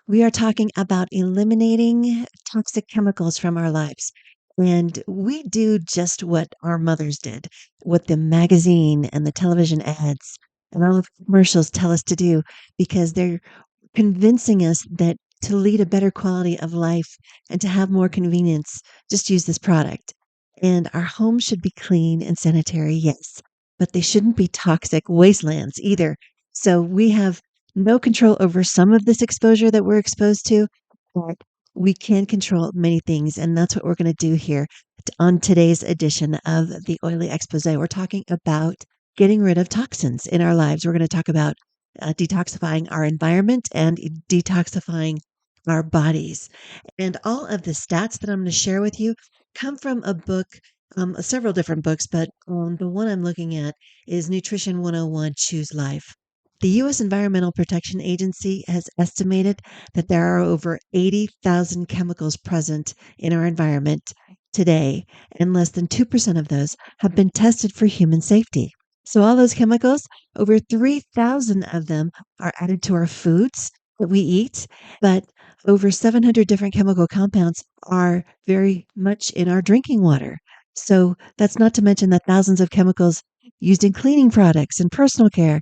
We are talking about eliminating toxic chemicals from our lives. And we do just what our mothers did, what the magazine and the television ads and all of the commercials tell us to do, because they're convincing us that to lead a better quality of life and to have more convenience, just use this product. And our homes should be clean and sanitary, yes, but they shouldn't be toxic wastelands either. So we have no control over some of this exposure that we're exposed to, but we can control many things. And that's what we're going to do here on today's edition of the Oily Expose. We're talking about getting rid of toxins in our lives. We're going to talk about detoxifying our environment and detoxifying our bodies. And all of the stats that I'm going to share with you come from a book, several different books, but the one I'm looking at is Nutrition 101 Choose Life. The U.S. Environmental Protection Agency has estimated that there are over 80,000 chemicals present in our environment today, and less than 2% of those have been tested for human safety. So, all those chemicals, over 3,000 of them are added to our foods that we eat, but over 700 different chemical compounds are very much in our drinking water. So, that's not to mention the thousands of chemicals used in cleaning products and personal care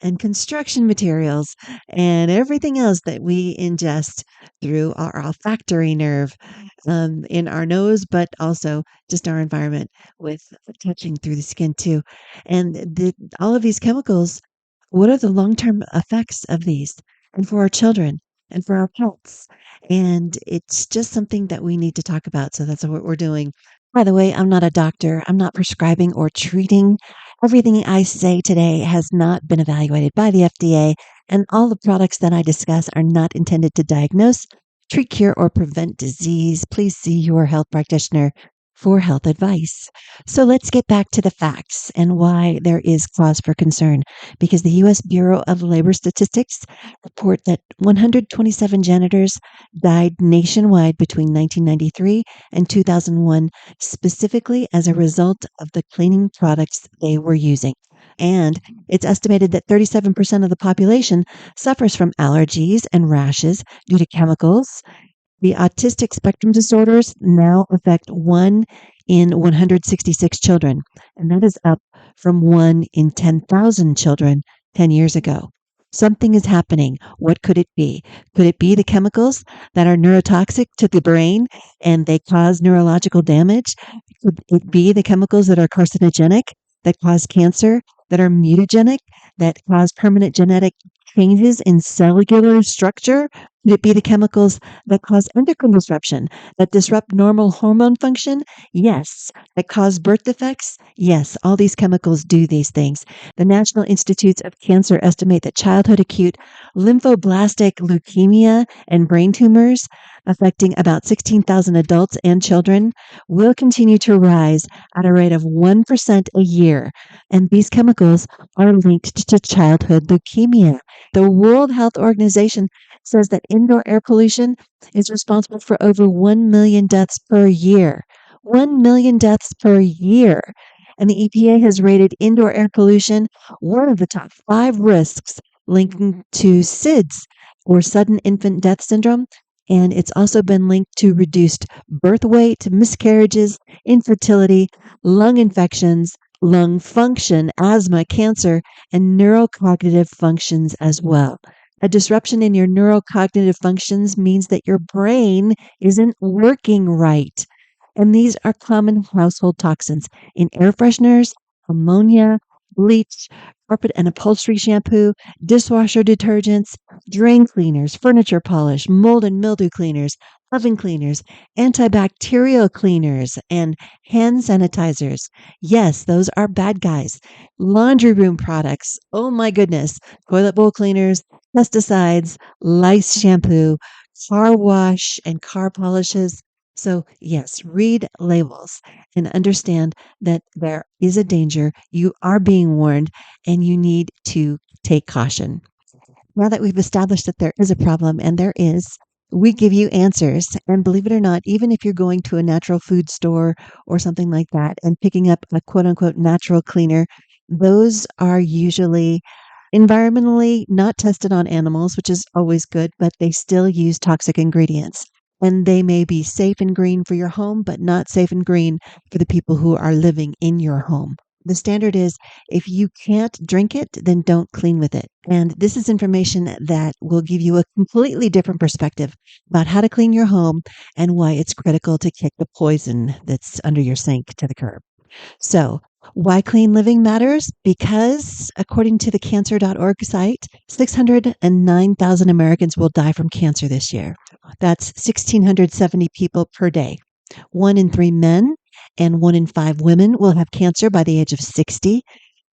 and construction materials and everything else that we ingest through our olfactory nerve in our nose, but also just our environment with touching through the skin too. And all of these chemicals, what are the long term effects of these? And for our children and for our pets. And it's just something that we need to talk about. So that's what we're doing. By the way, I'm not a doctor. I'm not prescribing or treating. Everything I say today has not been evaluated by the FDA, and all the products that I discuss are not intended to diagnose, treat, cure, or prevent disease. Please see your health practitioner for health advice. So let's get back to the facts and why there is cause for concern. Because the U.S. Bureau of Labor Statistics report that 127 janitors died nationwide between 1993 and 2001, specifically as a result of the cleaning products they were using. And it's estimated that 37% of the population suffers from allergies and rashes due to chemicals. The autistic spectrum disorders now affect 1 in 166 children, and that is up from 1 in 10,000 children 10 years ago. Something is happening. What could it be? Could it be the chemicals that are neurotoxic to the brain and they cause neurological damage? Could it be the chemicals that are carcinogenic, that cause cancer, that are mutagenic, that cause permanent genetic changes in cellular structure? Could it be the chemicals that cause endocrine disruption, that disrupt normal hormone function? Yes. That cause birth defects? Yes. All these chemicals do these things. The National Institutes of Cancer estimate that childhood acute lymphoblastic leukemia and brain tumors, affecting about 16,000 adults and children, will continue to rise at a rate of 1% a year. And these chemicals are linked to childhood leukemia. The World Health Organization says that indoor air pollution is responsible for over 1 million deaths per year. 1 million deaths per year. And the EPA has rated indoor air pollution one of the top 5 risks linking to SIDS, or sudden infant death syndrome. And it's also been linked to reduced birth weight, miscarriages, infertility, lung infections, lung function, asthma, cancer, and neurocognitive functions as well. A disruption in your neurocognitive functions means that your brain isn't working right. And these are common household toxins in air fresheners, ammonia, bleach, carpet and upholstery shampoo, dishwasher detergents, drain cleaners, furniture polish, mold and mildew cleaners, oven cleaners, antibacterial cleaners, and hand sanitizers. Yes, those are bad guys. Laundry room products. Oh my goodness. Toilet bowl cleaners, pesticides, lice shampoo, car wash, and car polishes. So, yes, read labels and understand that there is a danger. You are being warned and you need to take caution. Now that we've established that there is a problem, and there is, we give you answers. And believe it or not, even if you're going to a natural food store or something like that and picking up a quote unquote natural cleaner, those are usually environmentally not tested on animals, which is always good, but they still use toxic ingredients. And they may be safe and green for your home, but not safe and green for the people who are living in your home. The standard is if you can't drink it, then don't clean with it. And this is information that will give you a completely different perspective about how to clean your home and why it's critical to kick the poison that's under your sink to the curb. So, why clean living matters? Because, according to the cancer.org site, 609,000 Americans will die from cancer this year. That's 1,670 people per day. 1 in 3 men and 1 in 5 women will have cancer by the age of 60.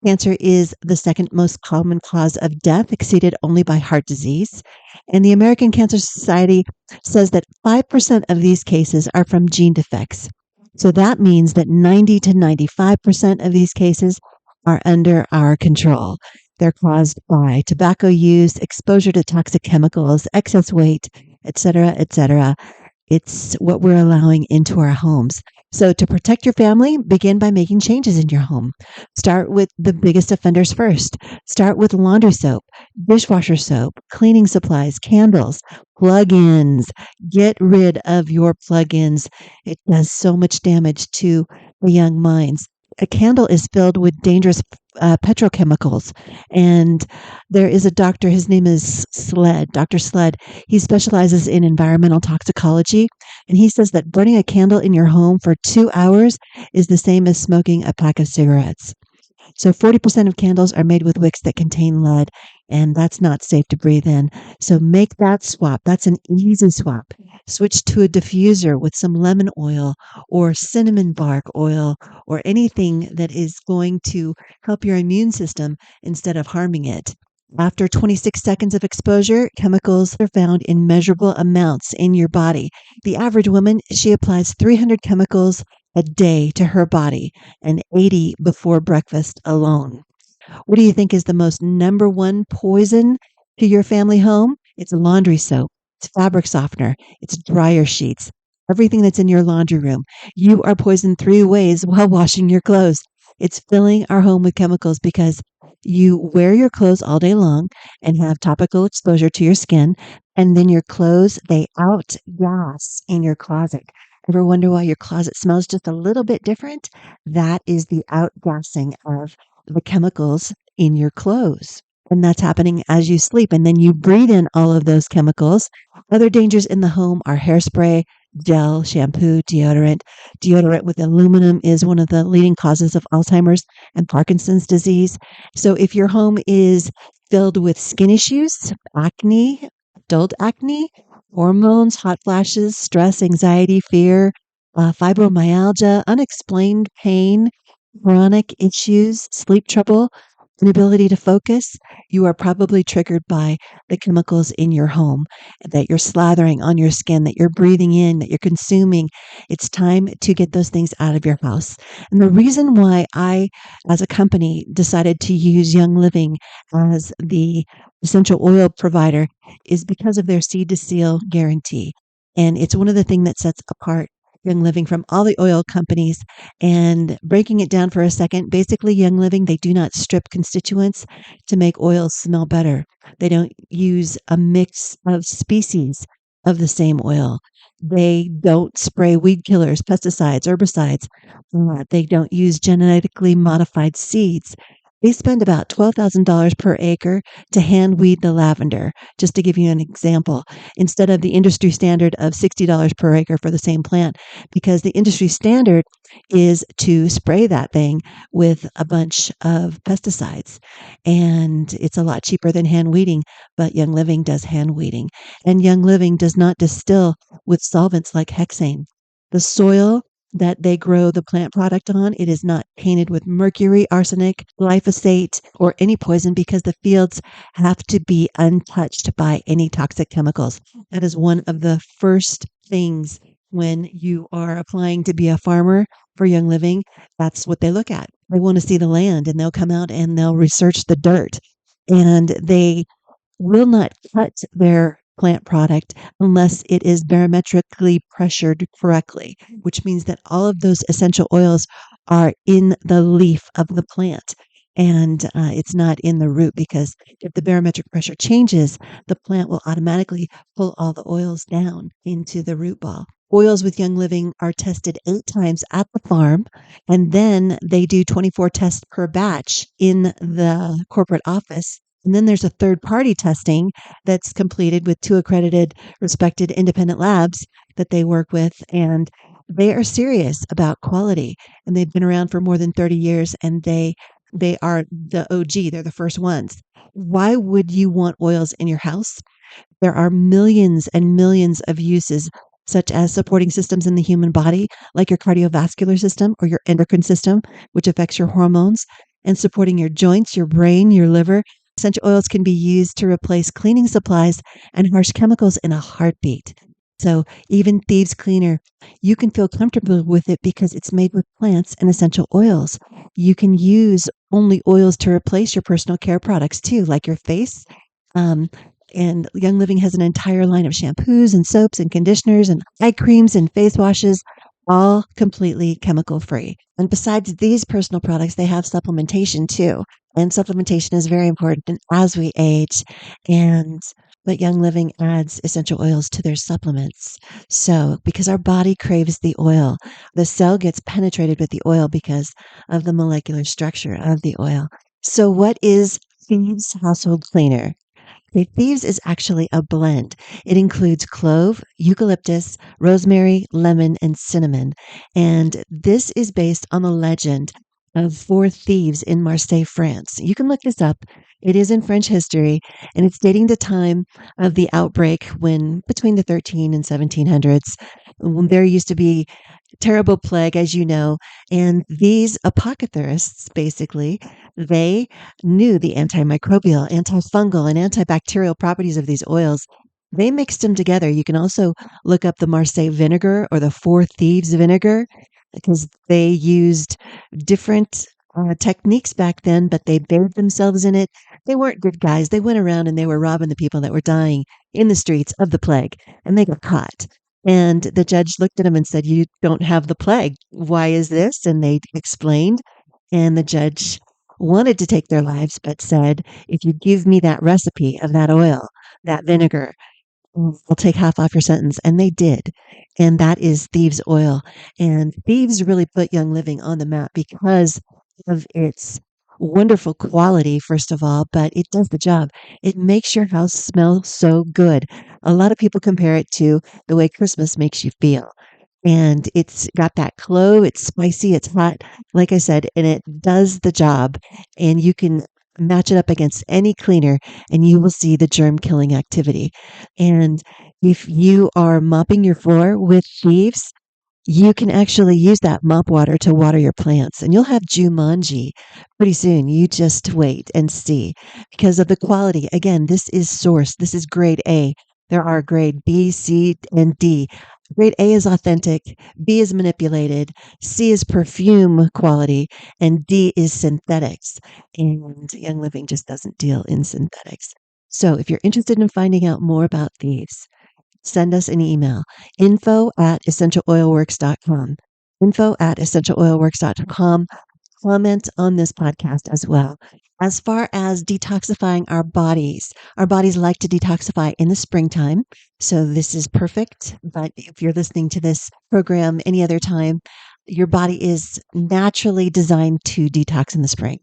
Cancer is the second most common cause of death, exceeded only by heart disease. And the American Cancer Society says that 5% of these cases are from gene defects. So that means that 90 to 95% of these cases are under our control. They're caused by tobacco use, exposure to toxic chemicals, excess weight, etc., etc. It's what we're allowing into our homes. So, to protect your family, begin by making changes in your home. Start with the biggest offenders first. Start with laundry soap, dishwasher soap, cleaning supplies, candles, plug ins. Get rid of your plug ins. It does so much damage to the young minds. A candle is filled with dangerous petrochemicals. And there is a doctor, his name is Dr. Sled. He specializes in environmental toxicology. And he says that burning a candle in your home for 2 hours is the same as smoking a pack of cigarettes. So 40% of candles are made with wicks that contain lead, and that's not safe to breathe in. So make that swap. That's an easy swap. Switch to a diffuser with some lemon oil or cinnamon bark oil or anything that is going to help your immune system instead of harming it. After 26 seconds of exposure, chemicals are found in measurable amounts in your body. The average woman, she applies 300 chemicals a day to her body and 80 before breakfast alone. What do you think is the most number one poison to your family home? It's laundry soap, it's fabric softener, it's dryer sheets, everything that's in your laundry room. You are poisoned 3 ways while washing your clothes. It's filling our home with chemicals because you wear your clothes all day long and have topical exposure to your skin, and then your clothes, they outgas in your closet. Ever wonder why your closet smells just a little bit different? That is the outgassing of the chemicals in your clothes. And that's happening as you sleep. And then you breathe in all of those chemicals. Other dangers in the home are hairspray, gel, shampoo, deodorant. Deodorant with aluminum is one of the leading causes of Alzheimer's and Parkinson's disease. So if your home is filled with skin issues, acne, adult acne, hormones, hot flashes, stress, anxiety, fear, fibromyalgia, unexplained pain, chronic issues, sleep trouble, inability to focus, you are probably triggered by the chemicals in your home that you're slathering on your skin, that you're breathing in, that you're consuming. It's time to get those things out of your house. And the reason why I, as a company, decided to use Young Living as the essential oil provider is because of their seed to seal guarantee. And it's one of the things that sets apart Young Living from all the oil companies. And breaking it down for a second, basically, Young Living, they do not strip constituents to make oils smell better. They don't use a mix of species of the same oil. They don't spray weed killers, pesticides, herbicides. They don't use genetically modified seeds. They spend about $12,000 per acre to hand weed the lavender, just to give you an example, instead of the industry standard of $60 per acre for the same plant, because the industry standard is to spray that thing with a bunch of pesticides. And it's a lot cheaper than hand weeding, but Young Living does hand weeding. And Young Living does not distill with solvents like hexane. The soil that they grow the plant product on, it is not tainted with mercury, arsenic, glyphosate, or any poison because the fields have to be untouched by any toxic chemicals. That is one of the first things when you are applying to be a farmer for Young Living. That's what they look at. They want to see the land, and they'll come out and they'll research the dirt. And they will not cut their plant product unless it is barometrically pressured correctly, which means that all of those essential oils are in the leaf of the plant. and it's not in the root because if the barometric pressure changes, the plant will automatically pull all the oils down into the root ball. Oils with Young Living are tested 8 times at the farm, and then they do 24 tests per batch in the corporate office. And then there's a third party testing that's completed with 2 accredited, respected independent labs that they work with. And they are serious about quality. And they've been around for more than 30 years, and they are the OG. They're the first ones. Why would you want oils in your house? There are millions and millions of uses, such as supporting systems in the human body, like your cardiovascular system or your endocrine system, which affects your hormones, and supporting your joints, your brain, your liver. Essential oils can be used to replace cleaning supplies and harsh chemicals in a heartbeat. So, even Thieves Cleaner, you can feel comfortable with it because it's made with plants and essential oils. You can use only oils to replace your personal care products too, like your face. Um, and Young Living has an entire line of shampoos and soaps and conditioners and eye creams and face washes, all completely chemical free. And besides these personal products, they have supplementation too. And supplementation is very important as we age. And but Young Living adds essential oils to their supplements. So, because our body craves the oil, the cell gets penetrated with the oil because of the molecular structure of the oil. So, what is Thieves Household Cleaner? Okay, Thieves is actually a blend. It includes clove, eucalyptus, rosemary, lemon, and cinnamon. And this is based on the legend of 4 thieves in Marseille, France. You can look this up. It is in French history, and it's dating the time of the outbreak when between the 13 and 1700s, when there used to be terrible plague, as you know. And these apothecarists, basically, they knew the antimicrobial, antifungal, and antibacterial properties of these oils. They mixed them together. You can also look up the Marseille vinegar or the 4 thieves vinegar because they used different techniques back then, but they bathed themselves in it. They weren't good guys. They went around and they were robbing the people that were dying in the streets of the plague, and they got caught. And the judge looked at him and said, "You don't have the plague. Why is this?" And they explained. And the judge wanted to take their lives, but said, "If you give me that recipe of that oil, that vinegar, I'll take half off your sentence." And they did. And that is Thieves Oil. And Thieves really put Young Living on the map because of its wonderful quality, first of all, but it does the job. It makes your house smell so good. A lot of people compare it to the way Christmas makes you feel. And it's got that clove, it's spicy, it's hot, like I said, and it does the job. And you can match it up against any cleaner and you will see the germ killing activity. And if you are mopping your floor with Thieves, you can actually use that mop water to water your plants and you'll have Jumanji pretty soon. You just wait and see because of the quality. Again, this is sourced. This is grade A. There are grade B, C, and D. Grade A is authentic, B is manipulated, C is perfume quality, and D is synthetics. And Young Living just doesn't deal in synthetics. So if you're interested in finding out more about these, send us an email, info@essentialoilworks.com. Info@essentialoilworks.com. Comment on this podcast as well. As far as detoxifying our bodies like to detoxify in the springtime. So this is perfect. But if you're listening to this program any other time, your body is naturally designed to detox in the spring.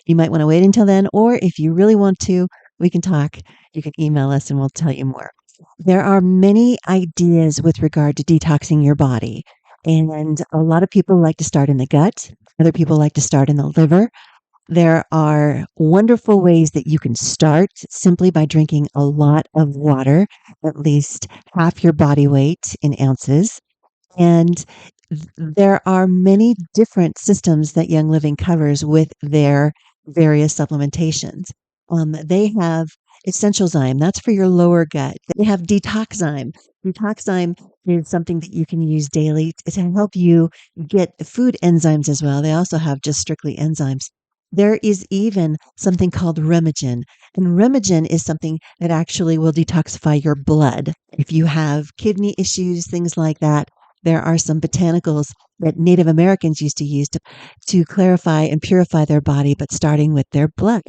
You might want to wait until then, or if you really want to, we can talk. You can email us and we'll tell you more. There are many ideas with regard to detoxing your body. And a lot of people like to start in the gut. Other people like to start in the liver. There are wonderful ways that you can start simply by drinking a lot of water, at least half your body weight in ounces. And there are many different systems that Young Living covers with their various supplementations. They have Essentialzyme, that's for your lower gut. They have Detoxzyme. Detoxzyme is something that you can use daily to help you get food enzymes as well. They also have just strictly enzymes. There is even something called Remagen. And Remagen is something that actually will detoxify your blood. If you have kidney issues, things like that, there are some botanicals that Native Americans used to use to clarify and purify their body, but starting with their blood.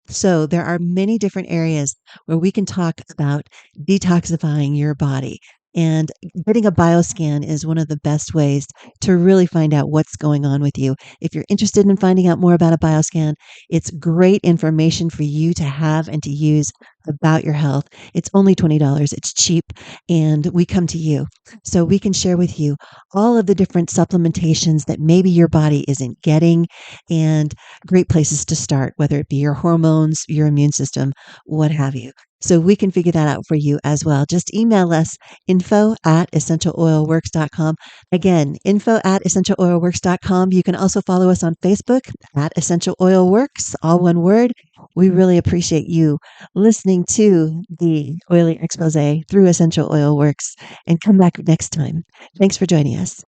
So there are many different areas where we can talk about detoxifying your body. And getting a bioscan is one of the best ways to really find out what's going on with you. If you're interested in finding out more about a bioscan, it's great information for you to have and to use about your health. It's only $20. It's cheap, and we come to you. So we can share with you all of the different supplementations that maybe your body isn't getting, and great places to start, whether it be your hormones, your immune system, what have you. So we can figure that out for you as well. Just email us info@essentialoilworks.com. Again, info@essentialoilworks.com. You can also follow us on Facebook at Essential Oil Works, all one word. We really appreciate you listening to the Oily Expose through Essential Oil Works, and come back next time. Thanks for joining us.